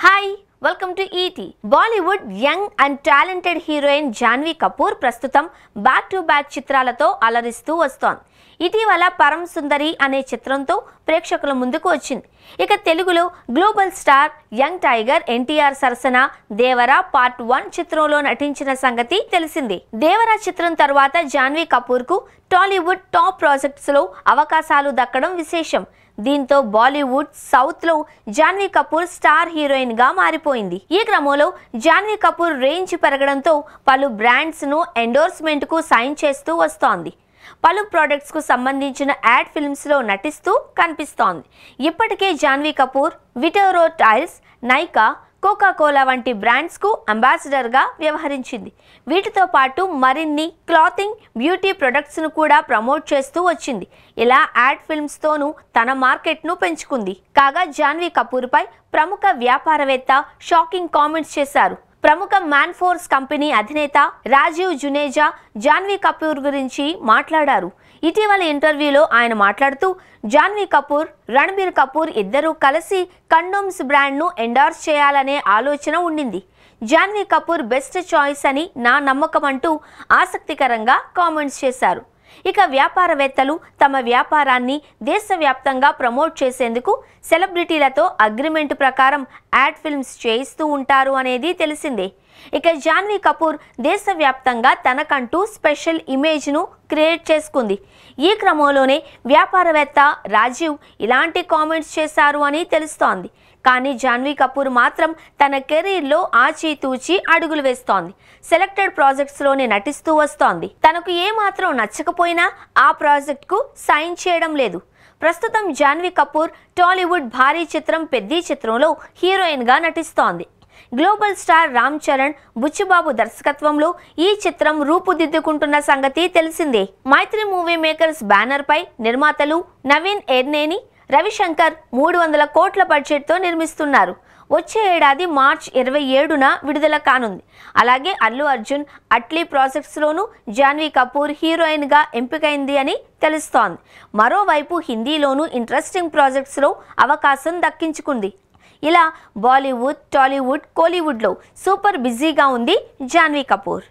Hi welcome to ET. Bollywood young and talented heroine Janhvi Kapoor ప్రస్తుతం back to back చిత్రాలతో అలరిస్తూ వస్తోంది. ఇటీవల పరమ సుందరి అనే చిత్రంతో ప్రేక్షకుల ముందుకు వచ్చింది. ఇక తెలుగులో global star young tiger NTR సరసన దేవరా పార్ట్ 1 చిత్రంలో నటించిన సంగతి తెలిసిందే. దేవరా చిత్రం తర్వాత జాన్వీ కపూర్ కు టాలీవుడ్ టాప్ ప్రాజెక్ట్స్ లో అవకాశాలు దక్కడం విశేషం. దీంతో బాలీవుడ్ సౌత్ లో జాన్వీ కపూర్ స్టార్ హీరోయిన్ గా మారిపోయింది. ఈ క్రమంలో జాన్వీ కపూర్ రేంజ్ పెరగడంతో పలు బ్రాండ్స్ ను ఎండోర్స్మెంట్ కు సైన్ చేస్తూ వస్తోంది. పలు ప్రొడక్ట్స్ కు సంబంధించిన యాడ్ ఫిల్మ్స్ లో నటిస్తూ కనిపిస్తోంది. ఇప్పటికే జాన్వీ కపూర్ విటోరో టైల్స్, నైకా, కోకా కోలా వంటి బ్రాండ్స్ కు అంబాసిడర్ గా వ్యవహరించింది. వీటితో పాటు మరిన్ని క్లాతింగ్, బ్యూటీ ప్రొడక్ట్స్ ను కూడా ప్రమోట్ చేస్తూ వచ్చింది. ఇలా యాడ్ ఫిల్మ్స్ తోనూ తన మార్కెట్ ను పెంచుకుంది. కాగా జాన్వీ కపూర్ పై ప్రముఖ వ్యాపారవేత్త షాకింగ్ కామెంట్స్ చేశారు. ప్రముఖ మ్యాన్ఫోర్స్ కంపెనీ అధినేత రాజీవ్ జునేజా జాన్వీ కపూర్ గురించి మాట్లాడారు. ఇటీవల ఇంటర్వ్యూలో ఆయన మాట్లాడుతూ జాన్వీ కపూర్, రణబీర్ కపూర్ ఇద్దరూ కలిసి కండోమ్స్ బ్రాండ్ను ఎండార్స్ చేయాలనే ఆలోచన ఉండింది. జాన్వీ కపూర్ బెస్ట్ చాయిస్ అని నా నమ్మకం అంటూ ఆసక్తికరంగా కామెంట్స్ చేశారు. ఇక వ్యాపారవేత్తలు తమ వ్యాపారాన్ని దేశవ్యాప్తంగా ప్రమోట్ చేసేందుకు సెలబ్రిటీలతో అగ్రిమెంట్ ప్రకారం యాడ్ ఫిల్మ్స్ చేయిస్తూ ఉంటారు అనేది తెలిసిందే. ఇక జాన్వీ కపూర్ దేశవ్యాప్తంగా తనకంటూ స్పెషల్ ఇమేజ్ను క్రియేట్ చేసుకుంది. ఈ క్రమంలోనే వ్యాపారవేత్త రాజీవ్ ఇలాంటి కామెంట్స్ చేశారు అని తెలుస్తోంది. కానీ జాన్వీ కపూర్ మాత్రం తన కెరీర్లో ఆచితూచి అడుగులు వేస్తోంది. సెలెక్టెడ్ ప్రాజెక్ట్స్లోనే నటిస్తూ వస్తోంది. తనకు ఏమాత్రం నచ్చకపోయినా ఆ ప్రాజెక్ట్కు సైన్ చేయడం లేదు. ప్రస్తుతం జాన్వీ కపూర్ టాలీవుడ్ భారీ చిత్రం పెద్ది చిత్రంలో హీరోయిన్గా నటిస్తోంది. గ్లోబల్ స్టార్ రామ్ చరణ్, బుచ్చిబాబు దర్శకత్వంలో ఈ చిత్రం రూపుదిద్దుకుంటున్న సంగతి తెలిసిందే. మైత్రి మూవీ మేకర్స్ బ్యానర్ పై నిర్మాతలు నవీన్ ఎర్నేని, రవిశంకర్ 300 కోట్ల బడ్జెట్తో నిర్మిస్తున్నారు. వచ్చే ఏడాది మార్చ్ 27న విడుదల కానుంది. అలాగే అల్లు అర్జున్, అట్లీ ప్రాజెక్ట్స్లోనూ జాన్వీ కపూర్ హీరోయిన్గా ఎంపికైంది అని తెలుస్తోంది. మరోవైపు హిందీలోనూ ఇంట్రెస్టింగ్ ప్రాజెక్ట్స్లో అవకాశం దక్కించుకుంది. ఇలా బాలీవుడ్, టాలీవుడ్, కోలీవుడ్లో సూపర్ బిజీగా ఉంది జాన్వీ కపూర్.